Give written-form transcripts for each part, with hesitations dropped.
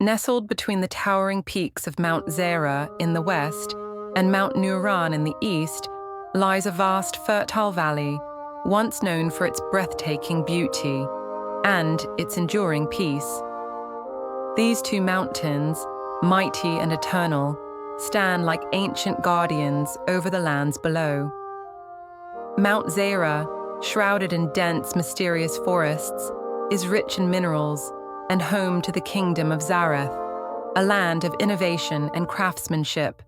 Nestled between the towering peaks of Mount Zayra in the west and Mount Nouran in the east lies a vast, fertile valley, once known for its breathtaking beauty and its enduring peace. These two mountains, mighty and eternal, stand like ancient guardians over the lands below. Mount Zayra, shrouded in dense, mysterious forests, is rich in minerals and home to the kingdom of Zareth, a land of innovation and craftsmanship.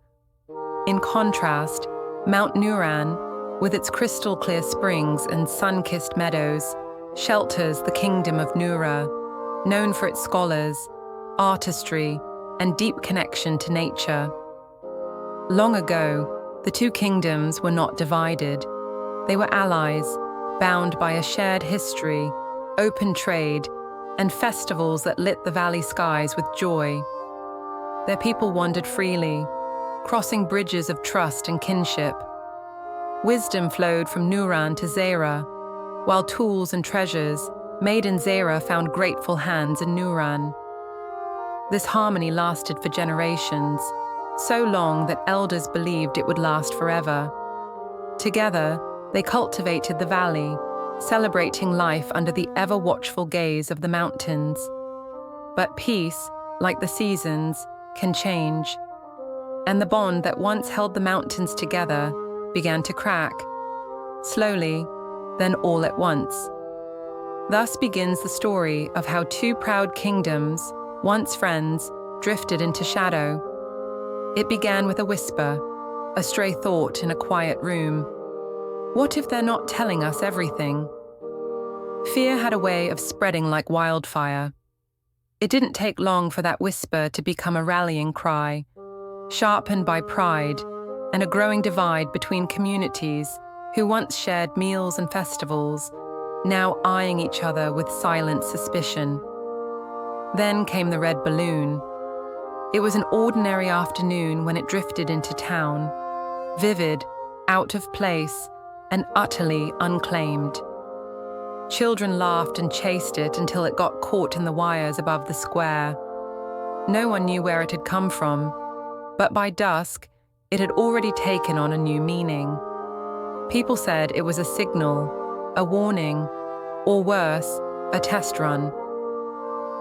In contrast, Mount Nouran, with its crystal-clear springs and sun-kissed meadows, shelters the kingdom of Noura, known for its scholars, artistry, and deep connection to nature. Long ago, the two kingdoms were not divided. They were allies, bound by a shared history, open trade, and festivals that lit the valley skies with joy. Their people wandered freely, crossing bridges of trust and kinship. Wisdom flowed from Nouran to Zayra, while tools and treasures made in Zayra found grateful hands in Nouran. This harmony lasted for generations, so long that elders believed it would last forever. Together, they cultivated the valley, celebrating life under the ever-watchful gaze of the mountains. But peace, like the seasons, can change, and the bond that once held the mountains together began to crack, slowly, then all at once. Thus begins the story of how two proud kingdoms, once friends, drifted into shadow. It began with a whisper, a stray thought in a quiet room. What if they're not telling us everything? Fear had a way of spreading like wildfire. It didn't take long for that whisper to become a rallying cry, sharpened by pride and a growing divide between communities who once shared meals and festivals, now eyeing each other with silent suspicion. Then came the red balloon. It was an ordinary afternoon when it drifted into town, vivid, out of place, and utterly unclaimed. Children laughed and chased it until it got caught in the wires above the square. No one knew where it had come from, but by dusk, it had already taken on a new meaning. People said it was a signal, a warning, or worse, a test run.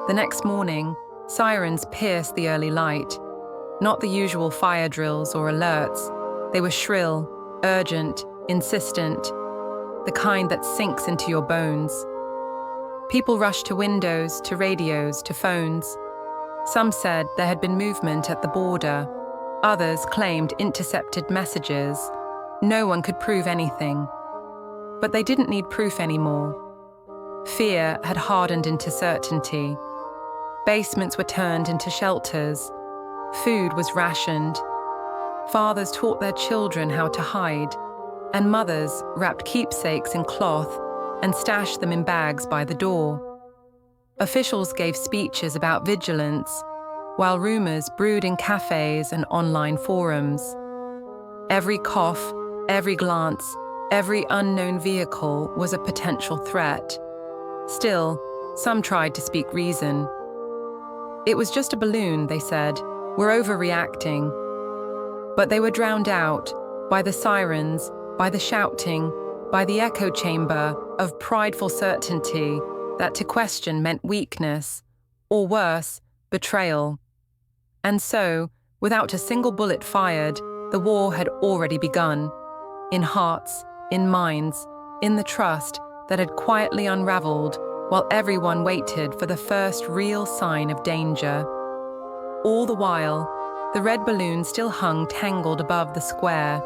The next morning, sirens pierced the early light, not the usual fire drills or alerts. They were shrill, urgent, insistent, the kind that sinks into your bones. People rushed to windows, to radios, to phones. Some said there had been movement at the border. Others claimed intercepted messages. No one could prove anything. But they didn't need proof anymore. Fear had hardened into certainty. Basements were turned into shelters. Food was rationed. Fathers taught their children how to hide, and mothers wrapped keepsakes in cloth and stashed them in bags by the door. Officials gave speeches about vigilance, while rumors brewed in cafes and online forums. Every cough, every glance, every unknown vehicle was a potential threat. Still, some tried to speak reason. It was just a balloon, they said. We're overreacting. But they were drowned out by the sirens, by the shouting, by the echo chamber of prideful certainty that to question meant weakness, or worse, betrayal. And so, without a single bullet fired, the war had already begun, in hearts, in minds, in the trust that had quietly unraveled while everyone waited for the first real sign of danger. All the while, the red balloon still hung tangled above the square,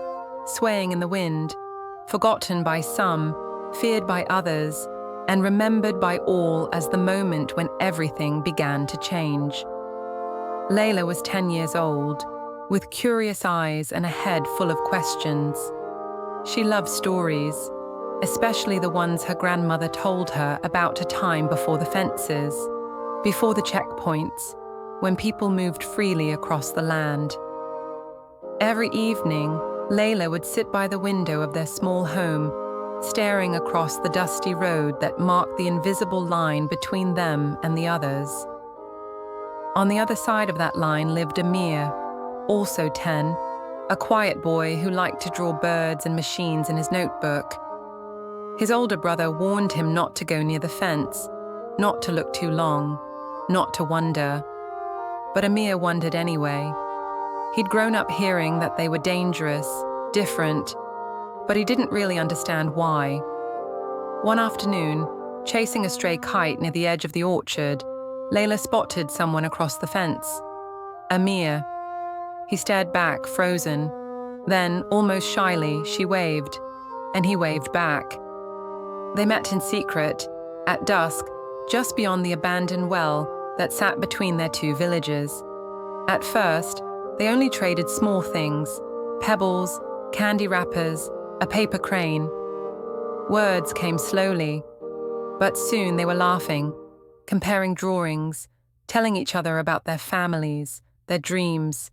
swaying in the wind, forgotten by some, feared by others, and remembered by all as the moment when everything began to change. Layla was 10 years old, with curious eyes and a head full of questions. She loved stories, especially the ones her grandmother told her about a time before the fences, before the checkpoints, when people moved freely across the land. Every evening, Layla would sit by the window of their small home, staring across the dusty road that marked the invisible line between them and the others. On the other side of that line lived Amir, also 10, a quiet boy who liked to draw birds and machines in his notebook. His older brother warned him not to go near the fence, not to look too long, not to wonder. But Amir wondered anyway. He'd grown up hearing that they were dangerous, different, but he didn't really understand why. One afternoon, chasing a stray kite near the edge of the orchard, Layla spotted someone across the fence. Amir. He stared back, frozen. Then, almost shyly, she waved, and he waved back. They met in secret, at dusk, just beyond the abandoned well that sat between their two villages. At first, they only traded small things, pebbles, candy wrappers, a paper crane. Words came slowly, but soon they were laughing, comparing drawings, telling each other about their families, their dreams.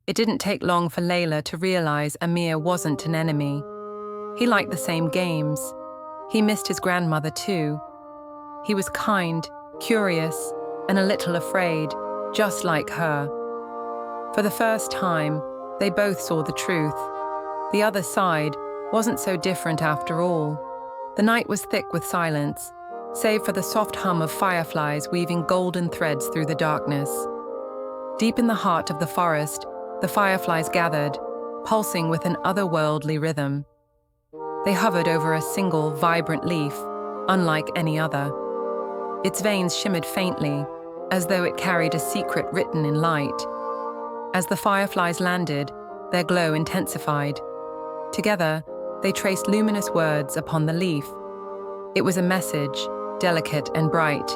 It didn't take long for Layla to realize Amir wasn't an enemy. He liked the same games. He missed his grandmother too. He was kind, curious, and a little afraid, just like her. For the first time, they both saw the truth. The other side wasn't so different after all. The night was thick with silence, save for the soft hum of fireflies weaving golden threads through the darkness. Deep in the heart of the forest, the fireflies gathered, pulsing with an otherworldly rhythm. They hovered over a single, vibrant leaf, unlike any other. Its veins shimmered faintly, as though it carried a secret written in light. As the fireflies landed, their glow intensified. Together, they traced luminous words upon the leaf. It was a message, delicate and bright.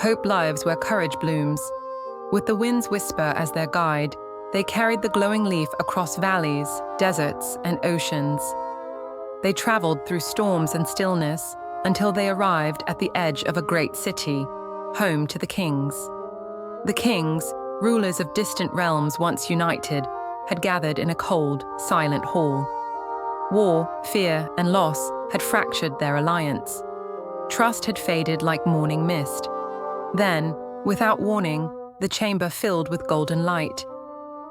Hope lives where courage blooms. With the wind's whisper as their guide, they carried the glowing leaf across valleys, deserts, and oceans. They traveled through storms and stillness until they arrived at the edge of a great city, home to the kings. The kings, rulers of distant realms once united, had gathered in a cold, silent hall. War, fear, and loss had fractured their alliance. Trust had faded like morning mist. Then, without warning, the chamber filled with golden light.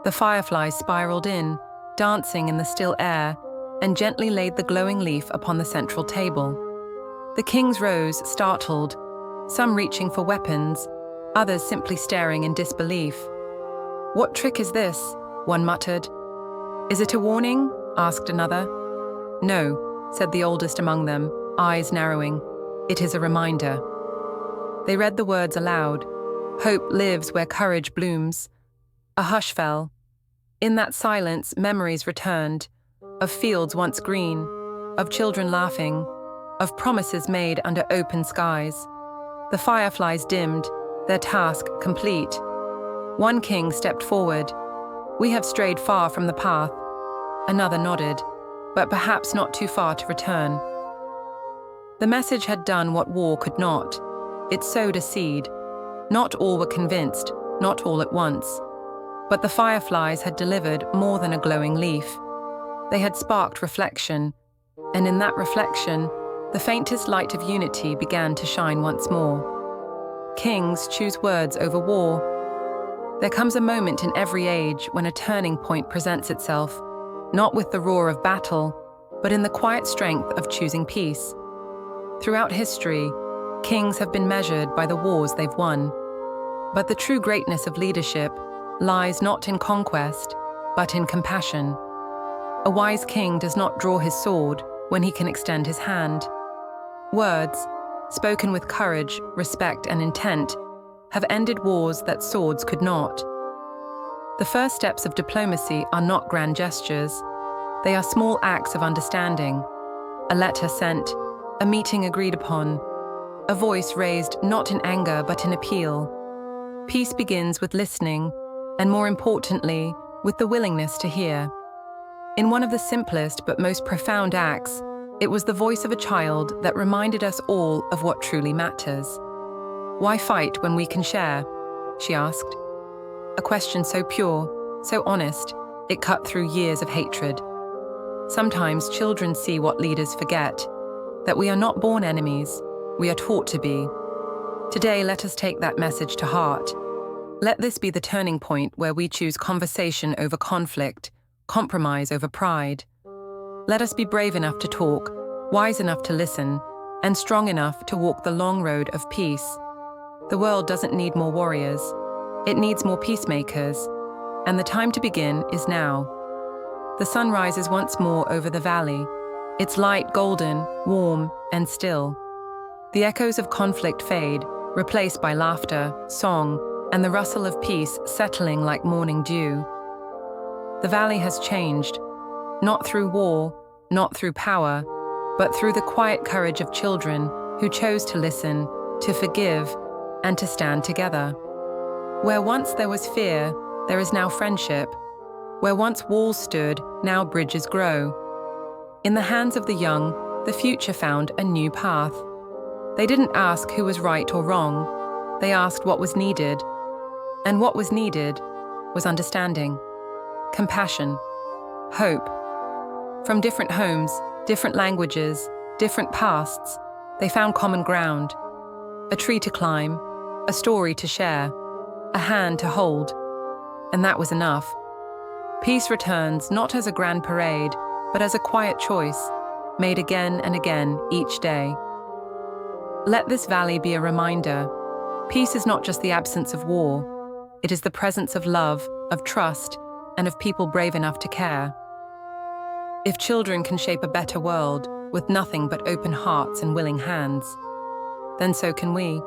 The fireflies spiraled in, dancing in the still air, and gently laid the glowing leaf upon the central table. The kings rose, startled, some reaching for weapons, others simply staring in disbelief. "What trick is this?" one muttered. "Is it a warning?" asked another. "No," said the oldest among them, eyes narrowing. "It is a reminder." They read the words aloud. "Hope lives where courage blooms." A hush fell. In that silence, memories returned, of fields once green, of children laughing, of promises made under open skies. The fireflies dimmed, their task complete. One king stepped forward. "We have strayed far from the path." Another nodded, but perhaps not too far to return. The message had done what war could not. It sowed a seed. Not all were convinced, not all at once. But the fireflies had delivered more than a glowing leaf. They had sparked reflection, and in that reflection, the faintest light of unity began to shine once more. Kings choose words over war. There comes a moment in every age when a turning point presents itself, not with the roar of battle, but in the quiet strength of choosing peace. Throughout history, kings have been measured by the wars they've won. But the true greatness of leadership lies not in conquest, but in compassion. A wise king does not draw his sword when he can extend his hand. Words, spoken with courage, respect, and intent, have ended wars that swords could not. The first steps of diplomacy are not grand gestures. They are small acts of understanding. A letter sent, a meeting agreed upon, a voice raised not in anger but in appeal. Peace begins with listening, and more importantly, with the willingness to hear. In one of the simplest but most profound acts, it was the voice of a child that reminded us all of what truly matters. "Why fight when we can share?" she asked. A question so pure, so honest, it cut through years of hatred. Sometimes children see what leaders forget, that we are not born enemies, we are taught to be. Today, let us take that message to heart. Let this be the turning point where we choose conversation over conflict, compromise over pride. Let us be brave enough to talk, wise enough to listen, and strong enough to walk the long road of peace. The world doesn't need more warriors. It needs more peacemakers. And the time to begin is now. The sun rises once more over the valley, its light golden, warm, and still. The echoes of conflict fade, replaced by laughter, song, and the rustle of peace settling like morning dew. The valley has changed, not through war, not through power, but through the quiet courage of children who chose to listen, to forgive, and to stand together. Where once there was fear, there is now friendship. Where once walls stood, now bridges grow. In the hands of the young, the future found a new path. They didn't ask who was right or wrong. They asked what was needed. And what was needed was understanding, compassion, hope. From different homes, different languages, different pasts, they found common ground. A tree to climb, a story to share, a hand to hold. And that was enough. Peace returns not as a grand parade, but as a quiet choice, made again and again each day. Let this valley be a reminder. Peace is not just the absence of war. It is the presence of love, of trust, and of people brave enough to care. If children can shape a better world with nothing but open hearts and willing hands, then so can we.